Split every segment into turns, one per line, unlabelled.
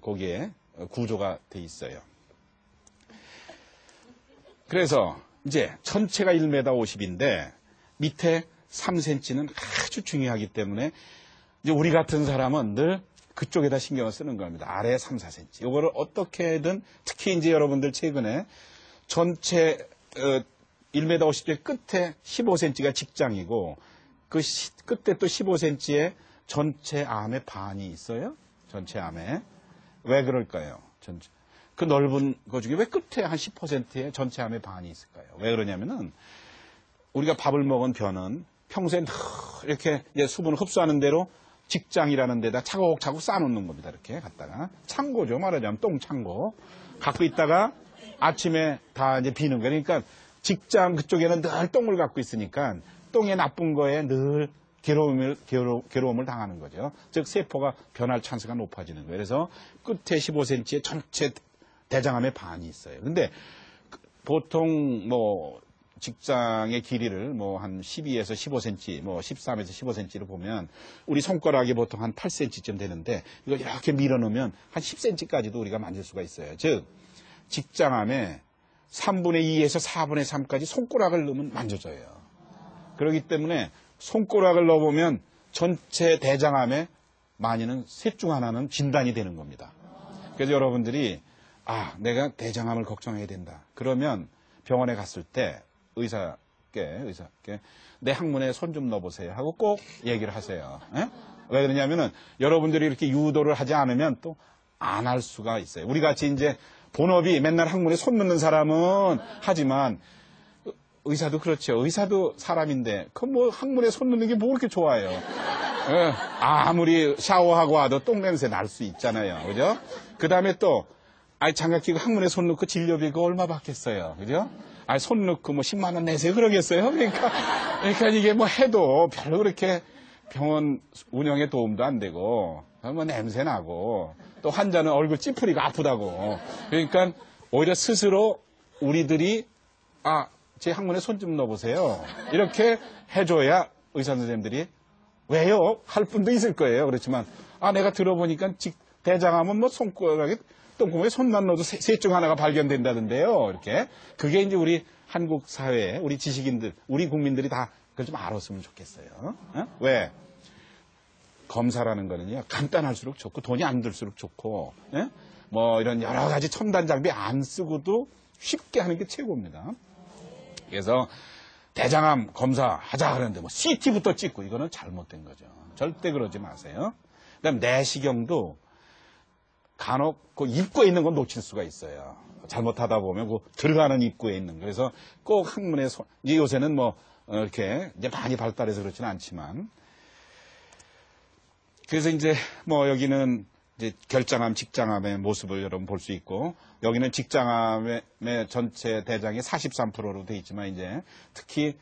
거기에 구조가 돼 있어요. 그래서 이제 전체가 1m 50인데 밑에 3cm는 아주 중요하기 때문에 이제 우리 같은 사람은 늘 그쪽에다 신경을 쓰는 겁니다. 아래 3, 4cm. 이거를 어떻게든 특히 이제 여러분들 최근에 전체 1m 50의 끝에 15cm가 직장이고 그 끝에 또 15cm에 전체 암의 반이 있어요. 전체 암에. 왜 그럴까요? 그 넓은 거 중에 왜 끝에 한 10%의 전체 암의 반이 있을까요? 왜 그러냐면은 우리가 밥을 먹은 변은 평소에 이렇게 수분을 흡수하는 대로 직장이라는 데다 차곡차곡 쌓아놓는 겁니다. 이렇게 갖다가. 창고죠. 말하자면 똥창고. 갖고 있다가 아침에 다 이제 비는 거예요. 그러니까 직장 그쪽에는 늘 똥을 갖고 있으니까 똥에 나쁜 거에 늘 괴로움을 당하는 거죠. 즉, 세포가 변할 찬스가 높아지는 거예요. 그래서 끝에 15cm의 전체 대장암의 반이 있어요. 근데 보통 직장의 길이를 한 12에서 15cm, 13에서 15cm로 보면 우리 손가락이 보통 한 8cm쯤 되는데 이걸 이렇게 밀어놓으면 한 10cm까지도 우리가 만질 수가 있어요. 즉, 직장암의 3분의 2에서 4분의 3까지 손가락을 넣으면 만져져요. 그렇기 때문에 손가락을 넣어보면 전체 대장암의 많이는 셋 중 하나는 진단이 되는 겁니다. 그래서 여러분들이 내가 대장암을 걱정해야 된다. 그러면 병원에 갔을 때 의사께 내 항문에 손 좀 넣어보세요 하고 꼭 얘기를 하세요. 에? 왜 그러냐면은 여러분들이 이렇게 유도를 하지 않으면 또 안 할 수가 있어요. 우리 같이 이제 본업이 맨날 항문에 손 넣는 사람은 하지만 의사도 그렇죠. 의사도 사람인데 항문에 손 넣는 게 뭐 그렇게 좋아요. 에? 아무리 샤워하고 와도 똥 냄새 날 수 있잖아요. 그죠? 그 다음에 또 장갑 끼고 항문에 손 넣고 진료비가 얼마 받겠어요. 그죠? 손 넣고 10만 원 내세요. 그러겠어요? 그러니까 이게 해도 별로 그렇게 병원 운영에 도움도 안 되고, 냄새 나고, 또 환자는 얼굴 찌푸리가 아프다고. 그러니까 오히려 스스로 우리들이, 제 항문에 손 좀 넣어보세요. 이렇게 해줘야 의사 선생님들이, 왜요? 할 분도 있을 거예요. 그렇지만, 내가 들어보니까 대장암은 손가락에 똥구멍에 손만 넣어도 셋 중 하나가 발견된다던데요. 이렇게. 그게 이제 우리 한국 사회에, 우리 지식인들, 우리 국민들이 다 그걸 좀 알았으면 좋겠어요. 왜? 검사라는 거는요, 간단할수록 좋고, 돈이 안 들수록 좋고, 이런 여러 가지 첨단 장비 안 쓰고도 쉽게 하는 게 최고입니다. 그래서 대장암 검사하자 그러는데 CT부터 찍고, 이거는 잘못된 거죠. 절대 그러지 마세요. 그 다음 내시경도 간혹 그 입구에 있는 건 놓칠 수가 있어요. 잘못하다 보면 그 들어가는 입구에 있는. 그래서 꼭 항문에 이제 요새는 이렇게 이제 많이 발달해서 그렇지는 않지만. 그래서 이제 여기는 이제 결장암, 직장암의 모습을 여러분 볼 수 있고, 여기는 직장암의 전체 대장이 43%로 돼 있지만 이제 특히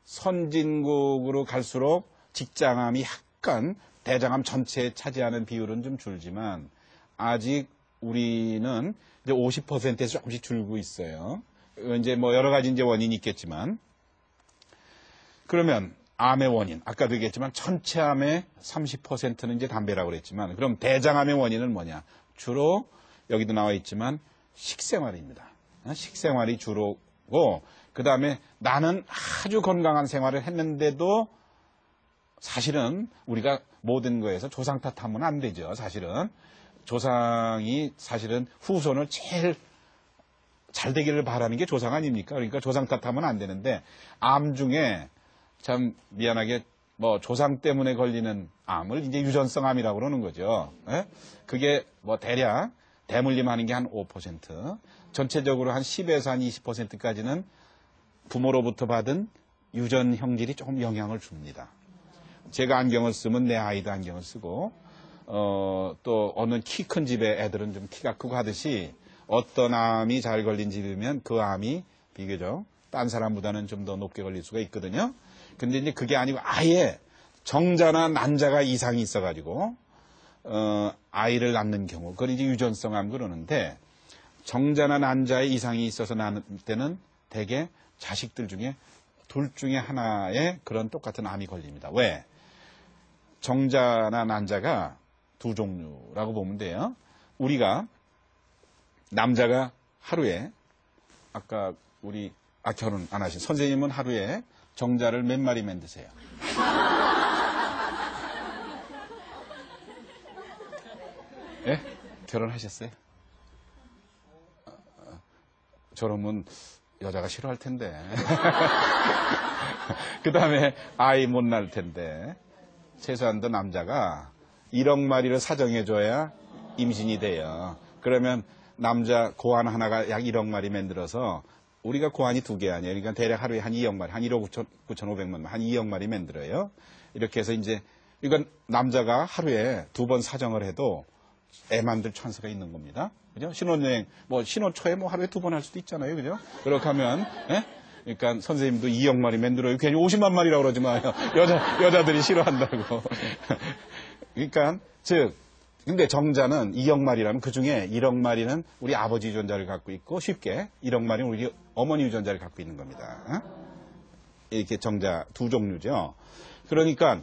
선진국으로 갈수록 직장암이 약간 대장암 전체에 차지하는 비율은 좀 줄지만 아직 우리는 이제 50%에서 조금씩 줄고 있어요. 이제 여러 가지 이제 원인이 있겠지만, 그러면 암의 원인, 아까도 얘기했지만 전체 암의 30%는 이제 담배라고 그랬지만, 그럼 대장암의 원인은 뭐냐? 주로 여기도 나와 있지만 식생활입니다. 식생활이 주로고, 그 다음에 나는 아주 건강한 생활을 했는데도 사실은 우리가 모든 거에서 조상 탓하면 안 되죠. 사실은 조상이 사실은 후손을 제일 잘 되기를 바라는 게 조상 아닙니까? 그러니까 조상 탓하면 안 되는데, 암 중에 참 미안하게 조상 때문에 걸리는 암을 이제 유전성 암이라고 그러는 거죠. 그게 대략 대물림하는 게 한 5%, 전체적으로 한 10에서 한 20%까지는 부모로부터 받은 유전 형질이 조금 영향을 줍니다. 제가 안경을 쓰면 내 아이도 안경을 쓰고, 또 어느 키 큰 집의 애들은 좀 키가 크고 하듯이 어떤 암이 잘 걸린 집이면 그 암이 비교적 딴 사람보다는 좀 더 높게 걸릴 수가 있거든요. 근데 이제 그게 아니고 아예 정자나 난자가 이상이 있어가지고 아이를 낳는 경우, 그걸 이제 유전성 암 그러는데, 정자나 난자에 이상이 있어서 낳는 때는 대개 자식들 중에 둘 중에 하나에 그런 똑같은 암이 걸립니다. 왜? 정자나 난자가 두 종류라고 보면 돼요. 우리가 남자가 하루에 아까 우리 결혼 안 하신 선생님은 하루에 정자를 몇 마리 만드세요? 예? 결혼하셨어요? 저러면 여자가 싫어할 텐데. 그 다음에 아이 못 낳을 텐데. 최소한도 남자가 1억 마리를 사정해줘야 임신이 돼요. 그러면 남자 고안 하나가 약 1억 마리 만들어서 우리가 고안이 2개 아니에요. 그러니까 대략 하루에 한 2억 마리, 한 1억 9,500만, 한 2억 마리 만들어요. 이렇게 해서 이제, 이건 남자가 하루에 2번 사정을 해도 애 만들 찬스가 있는 겁니다. 그죠? 신혼여행, 신혼초에 하루에 2번 할 수도 있잖아요. 그죠? 그렇게 하면, 예? 그러니까 선생님도 2억 마리 만들어요. 괜히 50만 마리라고 그러지 마요. 여자들이 싫어한다고. 그러니까, 근데 정자는 2억 마리라면 그 중에 1억 마리는 우리 아버지 유전자를 갖고 있고 쉽게 1억 마리는 우리 어머니 유전자를 갖고 있는 겁니다. 이렇게 정자 두 종류죠. 그러니까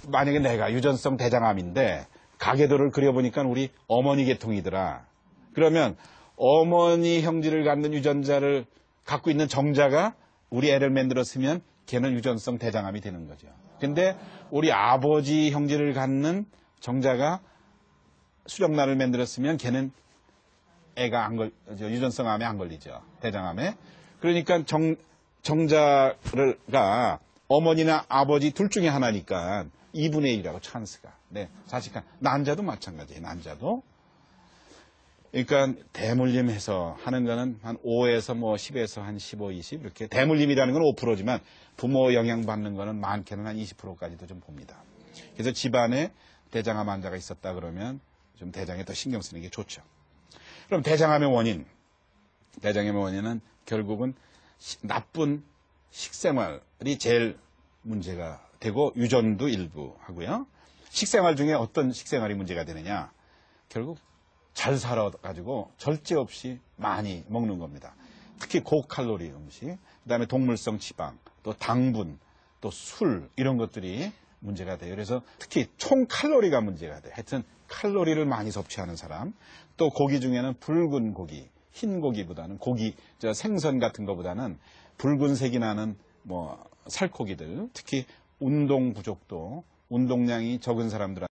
만약에 내가 유전성 대장암인데 가계도를 그려보니까 우리 어머니 계통이더라. 그러면 어머니 형질을 갖는 유전자를 갖고 있는 정자가 우리 애를 만들었으면 걔는 유전성 대장암이 되는 거죠. 근데 우리 아버지 형질을 갖는 정자가 수정란을 만들었으면 걔는 애가 유전성 암에 안 걸리죠. 대장암에. 그러니까 정자가 어머니나 아버지 둘 중에 하나니까 2분의 1이라고 찬스가. 네, 자식한. 난자도 마찬가지예요. 난자도. 그러니까 대물림해서 하는 거는 한 5에서 10에서 한 15, 20 이렇게. 대물림이라는 건 5%지만 부모 영향받는 거는 많게는 한 20%까지도 좀 봅니다. 그래서 집안에 대장암 환자가 있었다 그러면 좀 대장에 더 신경 쓰는 게 좋죠. 그럼 대장암의 원인은 결국은 나쁜 식생활이 제일 문제가 되고 유전도 일부 하고요. 식생활 중에 어떤 식생활이 문제가 되느냐? 결국 잘 살아가지고 절제 없이 많이 먹는 겁니다. 특히 고칼로리 음식, 그다음에 동물성 지방, 또 당분, 또 술 이런 것들이 문제가 돼요. 그래서 특히 총 칼로리가 문제가 돼요. 하여튼 칼로리를 많이 섭취하는 사람, 또 고기 중에는 붉은 고기, 흰 고기보다는 생선 같은 것보다는 붉은색이 나는 살코기들, 특히 운동 부족도, 운동량이 적은 사람들한테